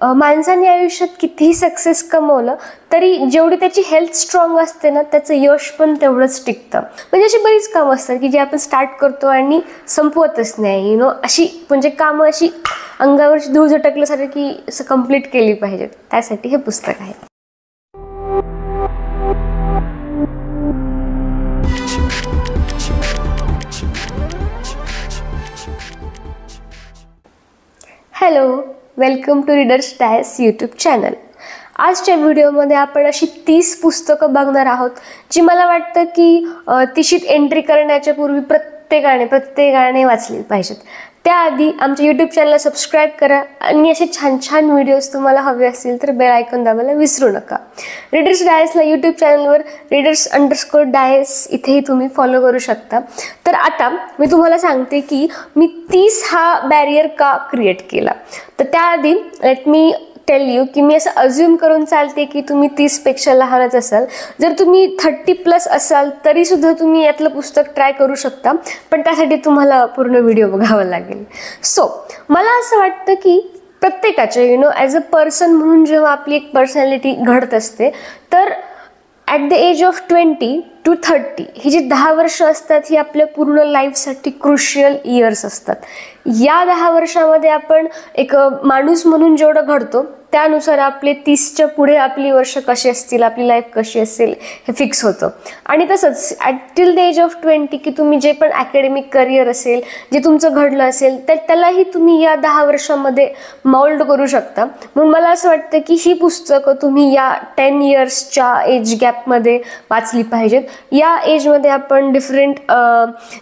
माणसाने आयुष्यात कितीही सक्सेस कमवलं तरी जेवढी त्याची हेल्थ स्ट्रॉंग असते ना, त्याचं यश पण तेवढंच टिकतं. म्हणजे अशी बरीच कामं असतात की जे आपण स्टार्ट करतो आणि संपवतच नाही. अशी म्हणजे कामं अशी अंगावरची धूळ झटकल्यासारखी की असं कंप्लीट केली पाहिजेत. त्यासाठी हे पुस्तक आहे. Hello, welcome to readers dais YouTube channel. आजच्या व्हिडिओमध्ये आपण अशी 30 पुस्तकं बघणार आहोत जी मला वाटतं की तिशीत एंट्री करण्याच्या पूर्वी प्रत्येकाने वाचली पाहिजेत. त्याआधी आमच्या यूट्यूब चॅनलला सबस्क्राईब करा आणि असे छान छान व्हिडिओज तुम्हाला हवे असतील तर बेल आयकॉन दाबायला विसरू नका. रीडर्स डायसला यूट्यूब चॅनलवर रीडर्स_डायस इथेही तुम्ही फॉलो करू शकता. तर आता मी तुम्हाला सांगते की मी 30 हा बॅरियर का क्रिएट केला. तर त्याआधी लेट मी टेल यू की मी असं अज्युम करून चालते की तुम्ही 30पेक्षा लहानच असाल. जर तुम्ही 30+ असाल तरी सुद्धा तुम्ही यातलं पुस्तक ट्राय करू शकता, पण त्यासाठी तुम्हाला पूर्ण व्हिडिओ बघावा लागेल. सो मला असं वाटतं की प्रत्येकाचे ॲज अ पर्सन म्हणून जेव्हा आपली एक पर्सनॅलिटी घडत असते तर at the age of 20 to 30 ही जी 10 वर्ष असतात ही आपल्या पूर्ण लाईफसाठी क्रुशियल इयर्स असतात. या 10 वर्षामध्ये आपण एक माणूस म्हणून जेवढं घडतो त्यानुसार आपले 30च्या पुढे आपली वर्ष कशी असतील, आपली लाईफ कशी असेल हे फिक्स होतं. आणि तसंच टिल द एज ऑफ 20 की तुम्ही जे पण अकॅडमिक करिअर असेल, जे तुमचं घडलं असेल तर त्यालाही तुम्ही या 10 वर्षामध्ये माउल्ड करू शकता. म्हणून मला असं वाटतं की ही पुस्तकं तुम्ही या 10 इयर्सच्या एज गॅपमध्ये वाचली पाहिजेत. या एजमध्ये आपण different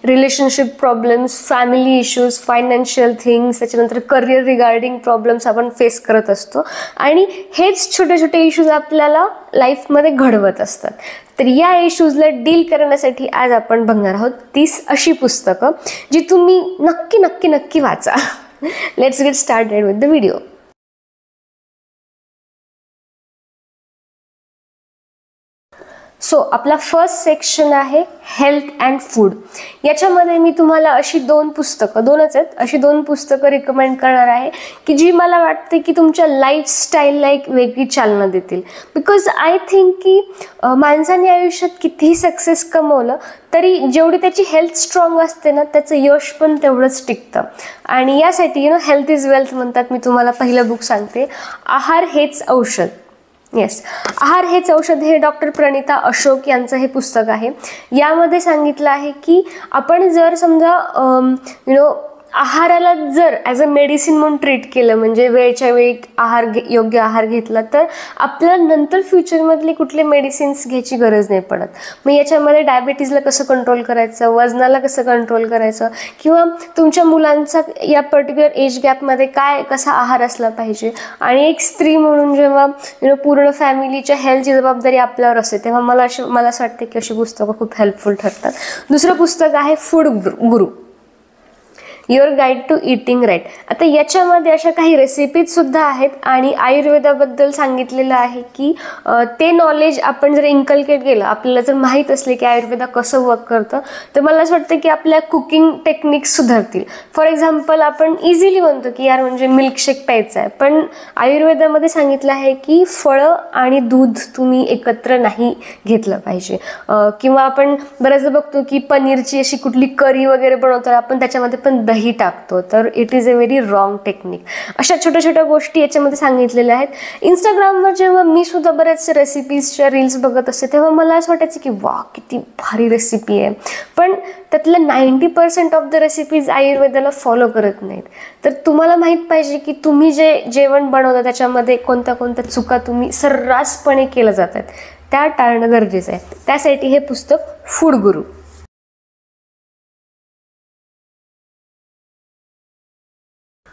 relationship problems, family issues, financial things, त्याच्यानंतर करिअर रिगार्डिंग प्रॉब्लेम्स आपण फेस करत असतो आणि हेच छोटे छोटे इश्यूज आपल्याला लाईफमध्ये घडवत असतात. तर या इश्यूजला डील करण्यासाठी आज आपण बघणार आहोत 30 अशी पुस्तकं जी तुम्ही नक्की वाचा. Let's get started with the video. So आपला फर्स्ट सेक्शन आहे हेल्थ अँड फूड. याच्यामध्ये मी तुम्हाला अशी 2 पुस्तकं रिकमेंड करणार आहे की जी मला वाटते की तुमच्या लाईफस्टाईलला एक वेगळी चालना देतील. बिकॉज आय थिंक की माणसाने आयुष्यात कितीही सक्सेस कमवलं तरी जेवढी त्याची हेल्थ स्ट्रॉंग असते ना, त्याचं यश पण तेवढंच टिकतं. आणि यासाठी हेल्थ इज वेल्थ म्हणतात. मी तुम्हाला पहिलं बुक सांगते, आहार हेच औषध. येस, आहार हेच औषध हे डॉक्टर प्रणिता अशोक यांचं हे पुस्तक आहे. यामध्ये सांगितलं आहे की आपण जर समजा आहाराला जर ॲज अ मेडिसिन म्हणून ट्रीट केलं, म्हणजे वेळच्या वेळी योग्य आहार घेतला तर आपल्याला नंतर फ्युचरमधले कुठले मेडिसिन्स घ्यायची गरज नाही पडत. मग याच्यामध्ये डायबिटीजला कसं कंट्रोल करायचं, वजनाला कसं कंट्रोल करायचं, किंवा तुमच्या मुलांचा या पर्टिक्युलर एज गॅपमध्ये कसा आहार असला पाहिजे. आणि एक स्त्री म्हणून जेव्हा पूर्ण फॅमिलीच्या हेल्थची जबाबदारी आपल्यावर असते तेव्हा मला असं वाटतं की अशी पुस्तकं खूप हेल्पफुल ठरतात. दुसरं पुस्तक आहे food guru, your guide to eating right. आता याच्यामध्ये अशा काही रेसिपीज सुद्धा आहेत आणि आयुर्वेदाबद्दल सांगितलेलं आहे की ते नॉलेज आपण जर इन्कल्केट केलं, आपल्याला जर माहीत असले की आयुर्वेदा कसं वर्क करतं तर मला असं वाटतं की आपल्या कुकिंग टेक्निक्स सुधारतील. फॉर एक्झाम्पल आपण इझिली म्हणतो की यार म्हणजे मिल्कशेक प्यायचा आहे, पण आयुर्वेदामध्ये सांगितलं आहे की फळं आणि दूध तुम्ही एकत्र नाही घेतलं पाहिजे. किंवा आपण बऱ्याचदा बघतो की पनीरची अशी कुठली करी वगैरे बनवतो आपण त्याच्यामध्ये पण दही टाकतो, तर it is a very wrong technique. अशा छोट्या गोष्टी याच्यामध्ये सांगितलेल्या आहेत. इंस्टाग्रामवर जेव्हा मी सुद्धा बऱ्याचशा रेसिपीजच्या रील्स बघत असते तेव्हा मला असं वाटायचं की वा किती भारी रेसिपी आहे, पण त्यातल्या 90% ऑफ द रेसिपीज आयुर्वेदाला फॉलो करत नाहीत. तर तुम्हाला माहीत पाहिजे की तुम्ही जे जेवण बनवता त्याच्यामध्ये कोणत्या चुका तुम्ही सर्रासपणे केल्या जातात त्या टाळणं गरजेचं आहे. त्यासाठी हे पुस्तक फूड गुरु.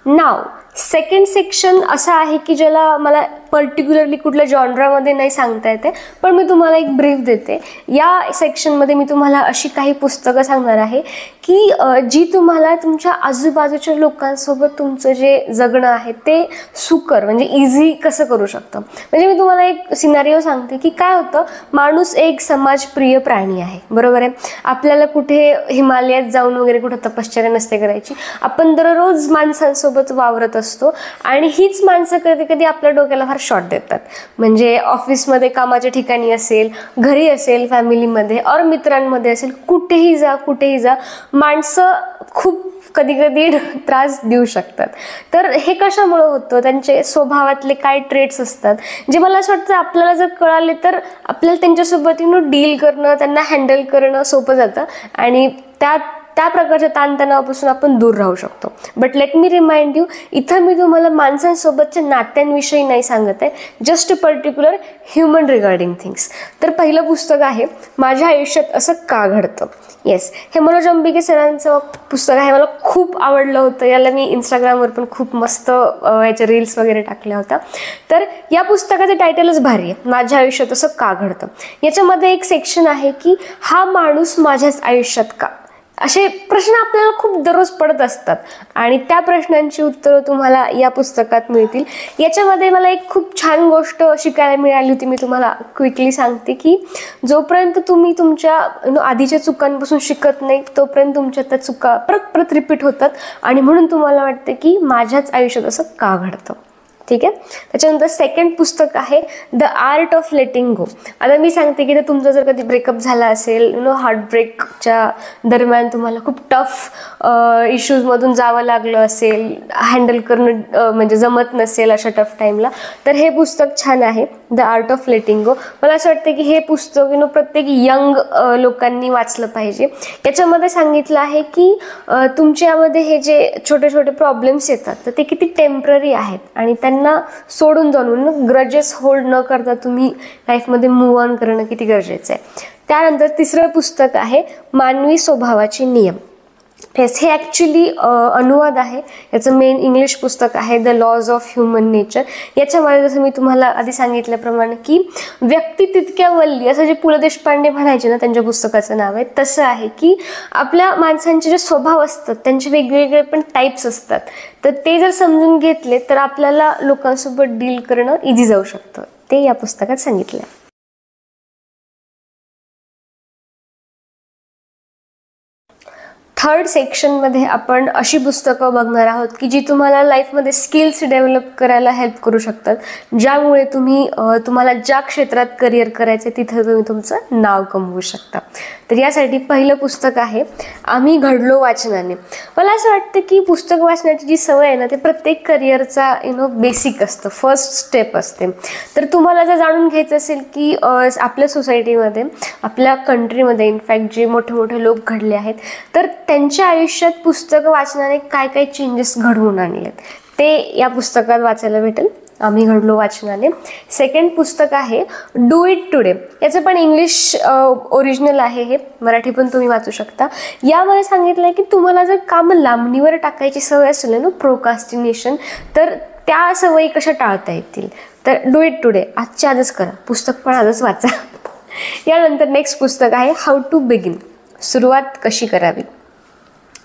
नाव सेकंड सेक्शन असं आहे की ज्याला मला पर्टिक्युलरली कुठल्या जॉनरामध्ये नाही सांगता येते, पण मी तुम्हाला एक ब्रीफ देते. या सेक्शनमध्ये मी तुम्हाला अशी काही पुस्तकं सांगणार आहे की जी तुम्हाला तुमच्या आजूबाजूच्या लोकांसोबत तुमचं जे जगणं आहे ते सुकर म्हणजे इझी कसं करू शकतं. म्हणजे मी तुम्हाला एक सिनारिओ सांगते की काय होतं, माणूस एक समाजप्रिय प्राणी आहे, बरोबर आहे. आपल्याला कुठे हिमालयात जाऊन वगैरे कुठे तपश्चर्या नसते करायची, आपण दररोज माणसांसोबत वावरत असतो. असतो आणि हीच माणसं कधी कधी आपल्या डोक्याला फार शॉट देतात. म्हणजे ऑफिसमध्ये, कामाच्या ठिकाणी असेल, घरी असेल, फॅमिलीमध्ये और मित्रांमध्ये असेल, कुठेही जा माणसं खूप कधी कधी त्रास देऊ शकतात. तर हे कशामुळे होतं, त्यांचे स्वभावातले काय ट्रेट्स असतात जे मला असं वाटतं आपल्याला जर कळाले तर आपल्याला त्यांच्यासोबत डील करणं, त्यांना हँडल करणं सोपं जातं आणि त्या प्रकारच्या ताणतणावापासून आपण दूर राहू शकतो. But let me remind you, इथं मी तुम्हाला माणसांसोबतच्या नात्यांविषयी नाही सांगत आहे, just a particular human regarding things. तर पहिलं पुस्तक आहे माझ्या आयुष्यात असं का घडतं. येस, हे मनोज अंबिके सरांचं पुस्तक आहे. मला खूप आवडलं होतं. याला मी इंस्टाग्रामवर पण खूप मस्त याच्या रील्स वगैरे टाकल्या होत्या. तर या पुस्तकाचं टायटलच भारी आहे, माझ्या आयुष्यात असं का घडतं. याच्यामध्ये एक सेक्शन आहे की हा माणूस माझ्याच आयुष्यात का, असे प्रश्न आपल्याला खूप दररोज पडत असतात आणि त्या प्रश्नांची उत्तरं तुम्हाला या पुस्तकात मिळतील. याच्यामध्ये मला एक खूप छान गोष्ट शिकायला मिळाली होती, मी तुम्हाला क्विकली सांगते की जोपर्यंत तुम्ही तुमच्या आधीच्या चुकांपासून शिकत नाही तोपर्यंत तुमच्या त्या चुका परत रिपीट होतात आणि म्हणून तुम्हाला वाटतं की माझ्याच आयुष्यात असं का घडतं. ठीक आहे. त्याच्यानंतर सेकंड पुस्तक आहे द आर्ट ऑफ लेटिंग गो. आता मी सांगते की तुमचा जर कधी ब्रेकअप झाला असेल, हार्टब्रेकच्या दरम्यान तुम्हाला खूप टफ इश्यूजमधून जावं लागलं असेल, हँडल करणं म्हणजे जमत नसेल अशा टफ टाईमला, तर हे पुस्तक छान आहे, द आर्ट ऑफ लेटिंग गो. मला असं वाटतं की हे पुस्तक प्रत्येक यंग लोकांनी वाचलं पाहिजे. याच्यामध्ये सांगितलं आहे की तुमच्यामध्ये हे जे छोटे छोटे प्रॉब्लेम्स येतात तर ते किती टेम्पररी आहेत आणि त्यांना सोडून जाऊन ग्रजेस होल्ड न करता तुम्ही लाईफमध्ये मूव्ह ऑन करणं किती गरजेचं आहे. त्यानंतर तिसरं पुस्तक आहे मानवी स्वभावाचे नियम. येस, हे ॲक्च्युली अनुवाद आहे. याचं मेन इंग्लिश पुस्तक आहे the laws of human nature. याच्यामध्ये जसं मी तुम्हाला आधी सांगितल्याप्रमाणे की व्यक्ती तितक्या वल्ली, असं जे पु ल देशपांडे म्हणायचे ना, त्यांच्या पुस्तकाचं नाव आहे तसं आहे की आपल्या माणसांचे जे स्वभाव असतात त्यांचे वेगवेगळे पण टाईप्स असतात. तर ते जर समजून घेतले तर आपल्याला लोकांसोबत डील करणं इझी जाऊ शकतं. ते या पुस्तकात सांगितलं आहे. थर्ड सेक्शनमध्ये आपण अशी पुस्तकं बघणार आहोत की जी तुम्हाला लाईफमध्ये स्किल्स डेव्हलप करायला हेल्प करू शकतात, ज्यामुळे तुम्हाला ज्या क्षेत्रात करिअर करायचं तिथं तुम्ही तुमचं नाव कमवू शकता. तर यासाठी पहिलं पुस्तक आहे आम्ही घडलो वाचनाने. मला असं वाटतं की पुस्तक वाचण्याची जी सवय आहे ना, ते प्रत्येक करिअरचा बेसिक असतं, फर्स्ट स्टेप असते. तर तुम्हाला जर जाणून घ्यायचं असेल की आपल्या सोसायटीमध्ये, आपल्या कंट्रीमध्ये इनफॅक्ट जे मोठे मोठे लोक घडले आहेत तर त्यांच्या आयुष्यात पुस्तक वाचनाने काय काय चेंजेस घडवून आणलेत ते या पुस्तकात वाचायला भेटेल, आम्ही घडलो वाचनाने. सेकंड पुस्तक आहे डू इट टुडे. याचं पण इंग्लिश ओरिजिनल आहे, हे मराठी पण तुम्ही वाचू शकता. यामध्ये सांगितलं आहे की तुम्हाला जर काम लांबणीवर टाकायची सवय असेल ना, प्रोकास्टिनेशन, तर त्या सवयी कशा टाळता येतील. तर डू इट टुडे, आजच्या आजच करा, पुस्तक पण आजच वाचा. यानंतर नेक्स्ट पुस्तक आहे हाऊ टू बिगिन. सुरुवात कशी करावी.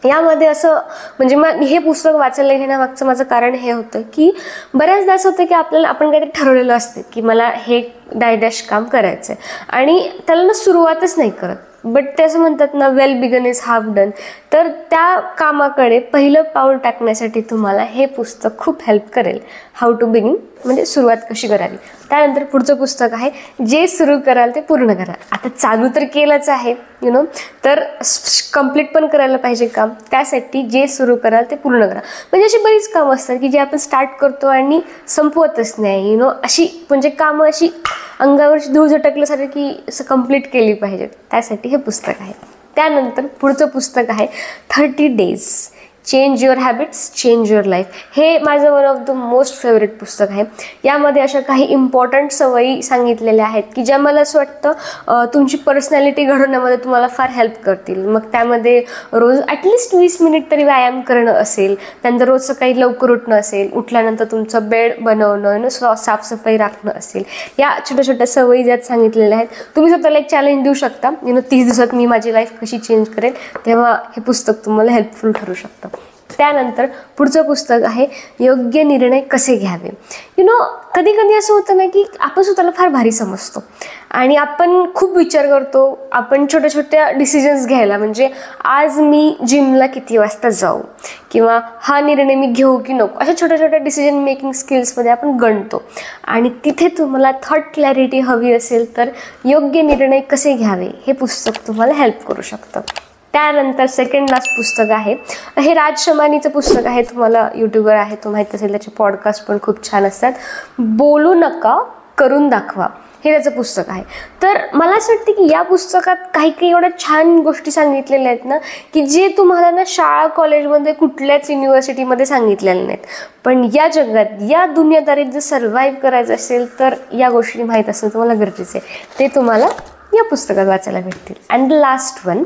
यामध्ये असं म्हणजे हे पुस्तक वाचायला घेण्यामागचं माझं कारण हे होतं की बऱ्याचदा असं होतं की आपण काहीतरी ठरवलेलं असतं की मला हे डॅश काम करायचं आहे आणि त्याला ना सुरुवातच नाही करत. बट ते असं म्हणतात ना, well begun is half done. तर त्या कामाकडे पहिलं पाऊल टाकण्यासाठी तुम्हाला हे पुस्तक खूप हेल्प करेल. हाऊ टू बिगिन म्हणजे सुरुवात कशी करावी. त्यानंतर पुढचं पुस्तक आहे जे सुरू कराल ते पूर्ण करा. आता चालू तर केलंच आहे तर कंप्लीट पण करायला पाहिजे काम. त्यासाठी जे सुरू कराल ते पूर्ण करा. म्हणजे अशी बरीच कामं असतात की जे आपण स्टार्ट करतो आणि संपवतच नाही. अशी म्हणजे कामं अशी अंगावरची धूळ झटकल्यासारखी की असं कंप्लीट केली पाहिजेत. त्यासाठी हे पुस्तक आहे. त्यानंतर पुढचं पुस्तक आहे 30 days change your habits change your life. हे माझं one of the most favourite पुस्तक आहे. यामध्ये अशा काही इम्पॉर्टंट सवयी सांगितलेल्या आहेत की ज्या मला असं वाटतं तुमची पर्सनॅलिटी घडवण्यामध्ये तुम्हाला फार हेल्प करतील. मग त्यामध्ये रोज ॲटलिस्ट 20 मिनिट तरी व्यायाम करणं असेल, त्यानंतर रोज सकाळी लवकर उठणं असेल, उठल्यानंतर तुमचं बेड बनवणं, साफसफाई राखणं असेल, या छोट्या छोट्या सवयी ज्यात सांगितलेल्या आहेत. तुम्ही स्वतःला एक चॅलेंज देऊ शकता 30 दिवसात मी माझी लाईफ कशी चेंज करेल, तेव्हा हे पुस्तक तुम्हाला हेल्पफुल ठरू शकतं. त्यानंतर पुढचं पुस्तक आहे योग्य निर्णय कसे घ्यावे. कधी कधी असं होतं ना की आपण स्वतःला फार भारी समजतो आणि आपण खूप विचार करतो. आपण छोट्या छोट्या डिसिजन्स घ्यायला, म्हणजे आज मी जिमला किती वाजता जाऊ किंवा हा निर्णय मी घेऊ की नको, अशा छोट्या छोट्या डिसिजन मेकिंग स्किल्समध्ये आपण गणतो. आणि तिथे तुम्हाला थॉट क्लॅरिटी हवी असेल तर योग्य निर्णय कसे घ्यावे हे पुस्तक तुम्हाला हेल्प करू शकतं. त्यानंतर सेकंड लास्ट पुस्तक आहे, हे राज शमानीचं पुस्तक आहे. तुम्हाला यूट्यूबर आहे, तो माहीत असेल, त्याचे पॉडकास्ट पण खूप छान असतात. बोलू नका, करून दाखवा, हे त्याचं पुस्तक आहे. तर मला असं वाटतं की या पुस्तकात काही काही एवढ्या छान गोष्टी सांगितलेल्या आहेत ना की जे तुम्हाला ना शाळा कॉलेजमध्ये कुठल्याच युनिव्हर्सिटीमध्ये सांगितलेल्या नाहीत. पण या जगात, या दुनियादारीत जर सर्व्हाइव्ह करायचं असेल तर या गोष्टी माहीत असणं तुम्हाला गरजेचं आहे. ते तुम्हाला या पुस्तकात वाचायला भेटतील. अँड द लास्ट वन,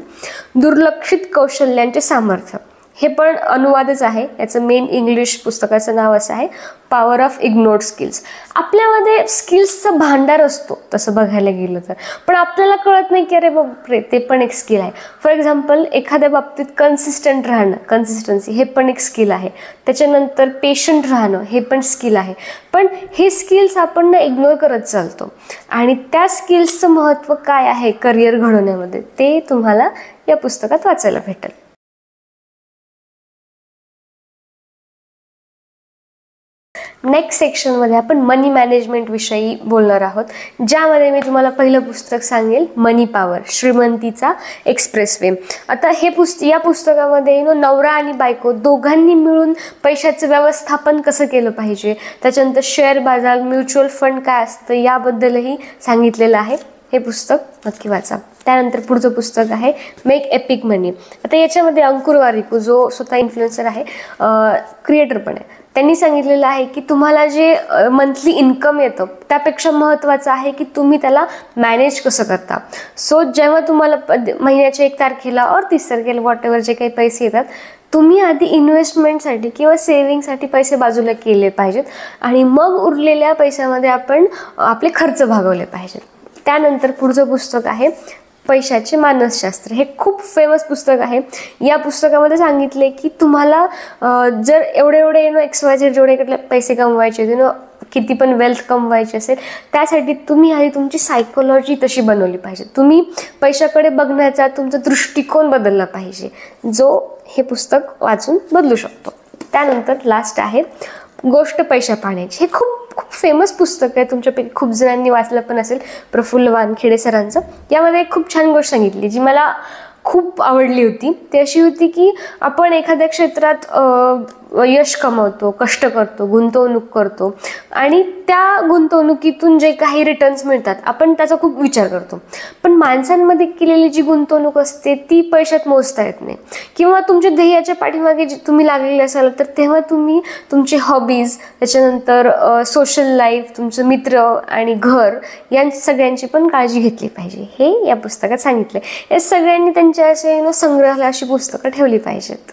दुर्लक्षित कौशल्यांचे सामर्थ्य, हे पण अनुवादच आहे. याचं मेन इंग्लिश पुस्तकाचं नाव असं आहे पॉवर ऑफ इग्नोर्ड स्किल्स. आपल्यामध्ये स्किल्सचा भांडार असतो तसं बघायला गेलं तर, पण आपल्याला कळत नाही की अरे बापरे ते पण एक स्किल आहे. फॉर एक्झाम्पल, एखाद्या बाबतीत कन्सिस्टंट राहणं, कन्सिस्टन्सी, हे पण एक स्किल आहे. त्याच्यानंतर पेशंट राहणं, हे पण स्किल आहे. पण हे स्किल्स आपण ना इग्नोर करत चालतो आणि त्या स्किल्सचं महत्त्व काय आहे करिअर घडवण्यामध्ये ते तुम्हाला या पुस्तकात वाचायला भेटेल. नेक्स्ट सेक्शनमध्ये आपण मनी मॅनेजमेंट विषयी बोलणार आहोत, ज्यामध्ये मी तुम्हाला पहिलं पुस्तक सांगेल मनी पॉवर, श्रीमंतीचा एक्सप्रेसवे. आता या पुस्तकामध्ये नवरा आणि बायको दोघांनी मिळून पैशाचं व्यवस्थापन कसं केलं पाहिजे, त्याच्यानंतर शेअर बाजार, म्युच्युअल फंड काय असतं याबद्दलही सांगितलेलं आहे. हे पुस्तक नक्की वाचा. त्यानंतर पुढचं पुस्तक आहे मेक एपिक मनी. आता याच्यामध्ये अंकुर वारिकू, जो स्वतः इन्फ्लुएन्सर आहे, क्रिएटर पण आहे, त्यांनी सांगितलेलं आहे की तुम्हाला जे मंथली इन्कम येतं त्यापेक्षा महत्त्वाचं आहे की तुम्ही त्याला मॅनेज कसं करता. सो जेव्हा तुम्हाला महिन्याच्या 1 तारखेला और 30 तारखेला वॉटेवर जे काही पैसे येतात, तुम्ही आधी इन्व्हेस्टमेंटसाठी किंवा सेविंगसाठी पैसे बाजूला केले पाहिजेत आणि मग उरलेल्या पैशामध्ये आपण आपले खर्च भागवले पाहिजेत. त्यानंतर पुढचं पुस्तक आहे पैशाचे मानसशास्त्र. हे खूप फेमस पुस्तक आहे. या पुस्तकामध्ये सांगितले की तुम्हाला जर एवढे XYZ जेवढे पैसे कमवायचे, किती पण वेल्थ कमवायची असेल, त्यासाठी तुम्ही आधी तुमची सायकोलॉजी तशी बनवली पाहिजे. तुम्ही पैशाकडे बघण्याचा तुमचा दृष्टिकोन बदलला पाहिजे, जो हे पुस्तक वाचून बदलू शकतो. त्यानंतर लास्ट आहे गोष्ट पैशा पाण्याची. हे खूप फेमस पुस्तक आहे, तुमच्यापैकी खूप जणांनी वाचलं पण असेल, प्रफुल्ल वानखेडे सरांचं. यामध्ये एक खूप छान गोष्ट सांगितली जी मला खूप आवडली होती. ती अशी होती की आपण एखाद्या क्षेत्रात यश कमवतो, कष्ट करतो, गुंतवणूक करतो आणि त्या गुंतवणुकीतून जे काही रिटर्न्स मिळतात आपण त्याचा खूप विचार करतो. पण माणसांमध्ये केलेली जी गुंतवणूक असते ती पैशात मोजता येत नाही. किंवा तुमच्या ध्येयाच्या पाठीमागे तुम्ही लागलेले असाल तर तेव्हा तुम्ही तुमचे हॉबीज, त्याच्यानंतर सोशल लाईफ, तुमचं मित्र आणि घर या सगळ्यांची पण काळजी घेतली पाहिजे, हे या पुस्तकात सांगितले. या सगळ्यांनी त्यांच्या असे संग्रहालय अशी पुस्तकं ठेवली पाहिजेत.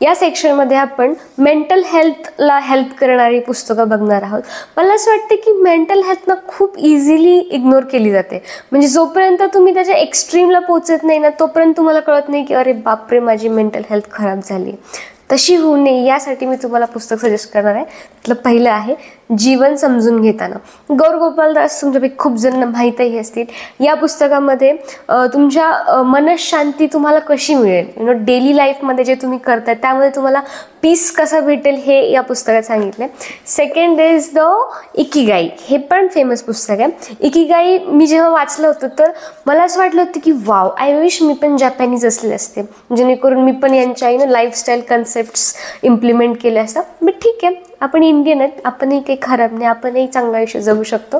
या सेक्शनमध्ये आपण मेंटल हेल्थला हेल्प करणारी पुस्तकं बघणार आहोत. मला असं वाटतं की मेंटल हेल्थ ना खूप इझिली इग्नोर केली जाते. म्हणजे जोपर्यंत तुम्ही त्याच्या एक्स्ट्रीमला पोहोचत नाही ना, तोपर्यंत तुम्हाला कळत नाही की अरे बापरे माझी मेंटल हेल्थ खराब झाली. तशी होऊ नये यासाठी मी तुम्हाला पुस्तक सजेस्ट करणार आहे. त्यातलं पहिलं आहे जीवन समजून घेताना. गौर गोपालदास तुमच्यापैकी खूप जण माहीतही असतील. या पुस्तकामध्ये तुमच्या मनशांती तुम्हाला कशी मिळेल, डेली लाईफमध्ये जे तुम्ही करताय त्यामध्ये तुम्हाला पीस कसा भेटेल हे या पुस्तकात सांगितलं. Second is the Ikigai. हे पण फेमस पुस्तक आहे. इकिगाई मी जेव्हा वाचलं होतं तर मला असं वाटलं होतं की वाव, आय विश मी पण जॅपॅनीज असले असते, जेणेकरून मी पण यांच्या लाईफस्टाईल कन्सेप्ट्स इम्प्लिमेंट केले असतात. बट ठीक आहे, आपण इंडियन आहेत, आपणही काही खराब नाही, आपणही चांगलं आयुष्य जगू शकतो.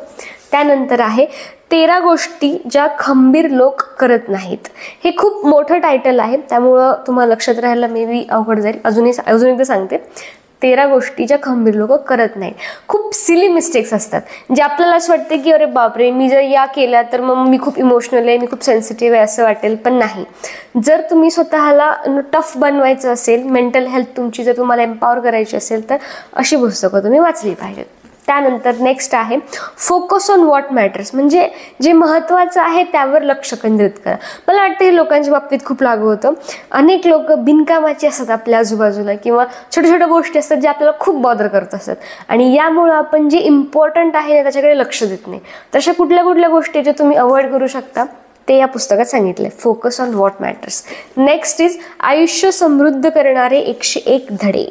त्यानंतर आहे 13 गोष्टी ज्या खंबीर लोक करत नाहीत. हे खूप मोठं टायटल आहे, त्यामुळं तुम्हाला लक्षात राहायला मे बी अवघड जाईल. अजून एकदा सांगते, 13 गोष्टी ज्या खंबीर लोक करत नाहीत. खूप सिली मिस्टेक्स असतात जे आपल्याला असं वाटते की अरे बापरे मी जर या केल्या तर मग मी खूप इमोशनल आहे, मी खूप सेन्सिटिव्ह आहे असं वाटेल. पण नाही, जर तुम्ही स्वतःला टफ बनवायचं असेल, मेंटल हेल्थ तुमची जर तुम्हाला एम्पॉवर करायची असेल तर अशी पुस्तकं तुम्ही वाचली पाहिजेत. त्यानंतर नेक्स्ट आहे फोकस ऑन व्हॉट मॅटर्स, म्हणजे जे महत्त्वाचं आहे त्यावर लक्ष केंद्रित करा. मला वाटतं हे लोकांच्या बाबतीत खूप लागू होतं. अनेक लोक बिनकामाची असतात आपल्या आजूबाजूला, किंवा छोट्या छोट्या गोष्टी असतात ज्या आपल्याला खूप बॉदर करत असतात, आणि यामुळं आपण जे इम्पॉर्टंट आहे त्याच्याकडे लक्ष देत नाही. तशा कुठल्या कुठल्या गोष्टी ज्या तुम्ही अवॉइड करू शकता ते या पुस्तकात सांगितलंय. Focus on what matters. Next is आयुष्य समृद्ध करणारे 101 धडे.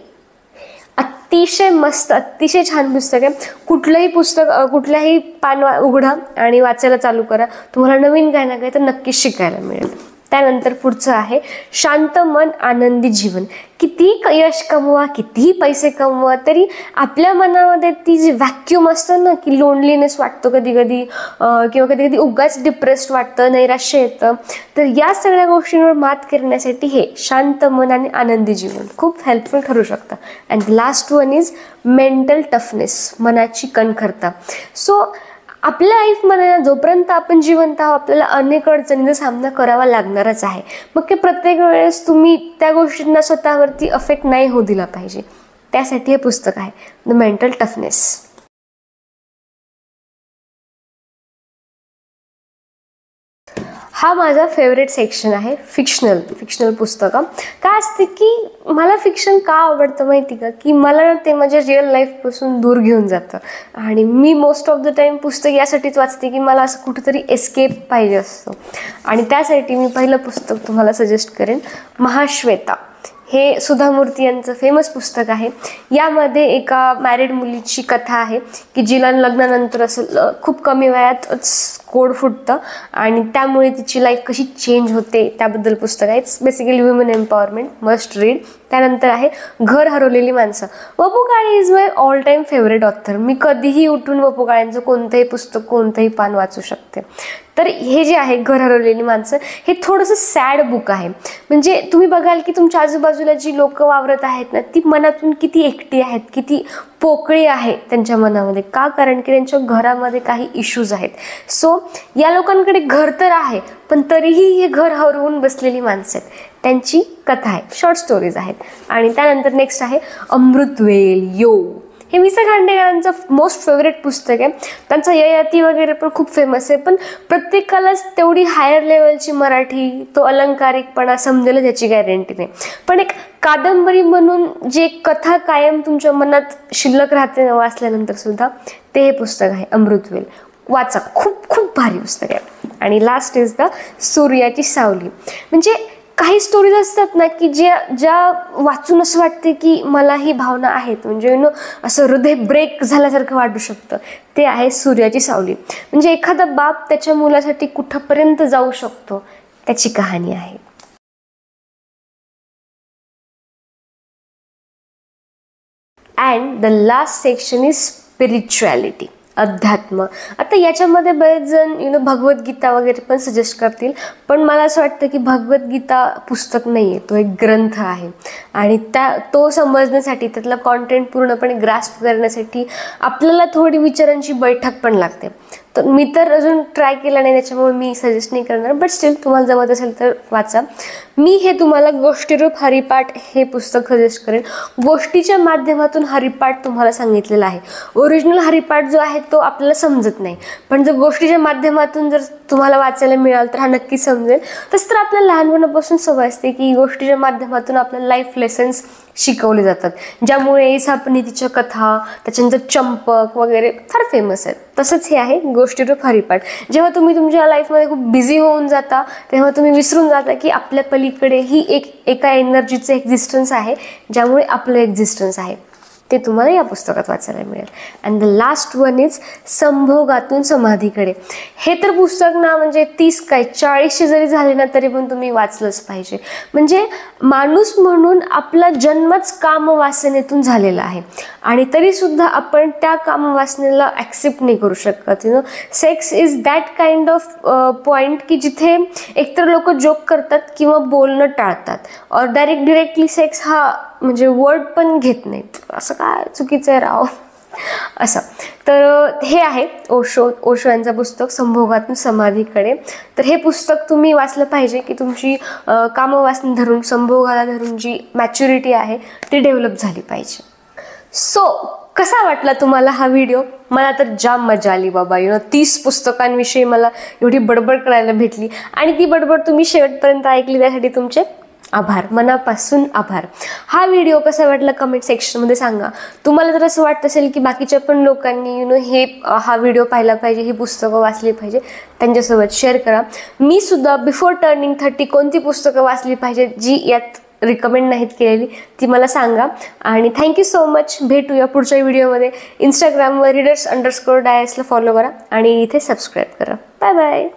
अतिशय मस्त, अतिशय छान पुस्तक आहे. कुठलंही पुस्तक, कुठल्याही पान उघडा आणि वाचायला चालू करा, तुम्हाला नवीन काही ना काही तर नक्कीच शिकायला मिळेल. त्यानंतर पुढचं आहे शांत मन आनंदी जीवन. कितीही यश कमवा, कितीही पैसे कमवा, तरी आपल्या मनामध्ये ती जी व्हॅक्यूम असतं ना, की लोनलीनेस वाटतो कधी कधी, किंवा कधी कधी उगाच डिप्रेस्ड वाटतं, नैराश्य येतं, तर या सगळ्या गोष्टींवर मात करण्यासाठी हे शांत मन आणि आनंदी जीवन खूप हेल्पफुल ठरू शकतं. And last one is mental toughness, मनाची कणखरता. सो आपल्या लाईफमध्ये जोपर्यंत आपण जिवंत आहोत आपल्याला अनेक अडचणींचा सामना करावा लागणारच आहे. मग ते प्रत्येक वेळेस तुम्ही त्या गोष्टींना स्वतःवरती अफेक्ट नाही होऊ दिला पाहिजे. त्यासाठी हे पुस्तक आहे द मेंटल टफनेस. हा माझा फेवरेट सेक्शन आहे, फिक्शनल पुस्तकं. काय असते की मला फिक्शन का आवडतं माहिती का, की मला ते माझ्या रिअल लाईफपासून दूर घेऊन जातं. आणि मी मोस्ट ऑफ द टाईम पुस्तक यासाठीच वाचते की मला असं कुठेतरी एस्केप पाहिजे असतो. आणि त्यासाठी मी पहिलं पुस्तक तुम्हाला सजेस्ट करेन, महाश्वेता. हे सुधा मूर्ती यांचं फेमस पुस्तक आहे. यामध्ये एका मॅरिड मुलीची कथा आहे की जिला लग्नानंतर असं खूप कमी वयातच कोड फुटतं आणि त्यामुळे तिची लाईफ कशी चेंज होते त्याबद्दल पुस्तक आहे. It's basically women empowerment, must read. त्यानंतर आहे घर हरवलेली माणसं. Vapu Kale is my all time favourite author. मी कधीही उठून वपू काळेंचं कोणतंही पुस्तक, कोणतंही पान वाचू शकते. तर हे जे आहे घर हरवलेली माणसं, हे थोडंसं सॅड बुक आहे. म्हणजे तुम्ही बघाल की तुमच्या आजूबाजूला जी लोक वावरत आहेत ना, ती मनातून किती एकटी आहेत, किती पोकळी आहे त्यांच्या मनामध्ये. का? कारण की त्यांच्या घरामध्ये काही इश्यूज आहेत. सो या लोकांकडे घर तर आहे, पण तरीही हे घर हरवून बसलेली माणसं आहेत. त्यांची कथा आहे, शॉर्ट स्टोरीज आहेत. आणि त्यानंतर नेक्स्ट आहे अमृतवेल यो. हे वि स खांडेकरांचं मोस्ट फेवरेट पुस्तक आहे. त्यांचं ययाती वगैरे पण खूप फेमस आहे, पण प्रत्येकालाच तेवढी हायर लेवलची मराठी, तो अलंकारिकपणा समजेल याची गॅरंटी नाही. पण एक कादंबरी म्हणून जे कथा कायम तुमच्या मनात शिल्लक राहते वाचल्यानंतर सुद्धा, ते हे पुस्तक आहे अमृतवेल. वाचा, खूप खूप भारी पुस्तक आहे. आणि लास्ट इज द सूर्याची सावली. म्हणजे काही स्टोरीज असतात ना की ज्या वाचून असं वाटते की मला ही भावना आहेत, म्हणजे असं हृदय ब्रेक झाल्यासारखं वाटू शकतं. ते आहे सूर्याची सावली. म्हणजे एखादा बाप त्याच्या मुलासाठी कुठंपर्यंत जाऊ शकतो त्याची कहाणी आहे. And the last section is spirituality, अध्यात्म. आता याच्यामध्ये बरेच जण भगवद्गीता वगैरे पण सजेस्ट करतील, पण मला असं वाटतं की भगवद्गीता पुस्तक नाही आहे, तो एक ग्रंथ आहे. आणि तो समजण्यासाठी, त्यातला कॉन्टेंट पूर्णपणे ग्रास्प करण्यासाठी आपल्याला थोडी विचारांची बैठक पण लागते. तर मी तर अजून ट्राय केला नाही, त्याच्यामुळे मी सजेस्ट नाही करणार, बट स्टील तुम्हाला जमत असेल तर वाचा. मी हे तुम्हाला गोष्टीरूप हरिपाठ हे पुस्तक सजेस्ट करेन. गोष्टीच्या माध्यमातून हरिपाठ तुम्हाला सांगितलेला आहे. ओरिजिनल हरिपाठ जो आहे तो आपल्याला समजत नाही, पण जर गोष्टीच्या माध्यमातून जर तुम्हाला वाचायला मिळालं तर हा नक्की समजेल. तसं तर आपल्याला लहानपणापासून सवय असते की गोष्टीच्या माध्यमातून आपल्याला लाईफ लेसन्स शिकवले जातात, ज्यामुळे ईसापनीतीच्या कथा, त्याच्यानंतर चंपक वगैरे फार फेमस आहेत. तसंच हे आहे गोष्टीरूप हरिपाठ. जेव्हा तुम्ही तुमच्या लाईफमध्ये खूप बिझी होऊन जाता तेव्हा तुम्ही विसरून जाता की आपल्या पलीकडे ही एका एनर्जीचं एक्झिस्टन्स आहे, ज्यामुळे आपलं एक्झिस्टन्स आहे. ते तुम्हाला या पुस्तकात वाचायला मिळेल. And the last one is संभोगातून समाधीकडे. हे तर पुस्तक ना म्हणजे 40 जरी झाले ना तरी पण तुम्ही वाचलंच पाहिजे. म्हणजे माणूस म्हणून आपला जन्मच कामवासनेतून झालेला आहे आणि तरीसुद्धा आपण त्या कामवासनेला ॲक्सेप्ट नाही करू शकत. Sex is that kind of point की जिथे एकतर लोक जोक करतात किंवा बोलणं टाळतात, और डिरेक्टली सेक्स हा म्हणजे वर्ड पण घेत नाहीत. असं काय चुकीचं आहे राव असं. तर हे आहे ओशो यांचं पुस्तक संभोगातून समाधीकडे. तर हे पुस्तक तुम्ही वाचलं पाहिजे की तुमची कामवासना धरून, संभोगाला धरून जी मॅच्युरिटी आहे ती डेव्हलप झाली पाहिजे. सो कसा वाटला तुम्हाला हा व्हिडिओ? मला तर जाम मजा आली बाबा. 30 पुस्तकांविषयी मला एवढी बडबड करायला भेटली आणि ती बडबड तुम्ही शेवटपर्यंत ऐकली त्यासाठी तुमचे आभार, मनापासून आभार. हा व्हिडिओ कसा वाटला कमेंट सेक्शनमध्ये सांगा. तुम्हाला जर असं वाटत असेल की बाकीच्या पण लोकांनी हा व्हिडिओ पाहिला पाहिजे, ही पुस्तकं वाचली पाहिजे, त्यांच्यासोबत शेअर करा. मी सुद्धा बिफोर टर्निंग 30 कोणती पुस्तकं वाचली पाहिजे जी यात रिकमेंड नाहीत केलेली ती मला सांगा. आणि थँक्यू सो मच. भेटूया पुढच्या व्हिडिओमध्ये. इंस्टाग्रामवर readers_diaries ला फॉलो करा आणि इथे सबस्क्राईब करा. Bye bye.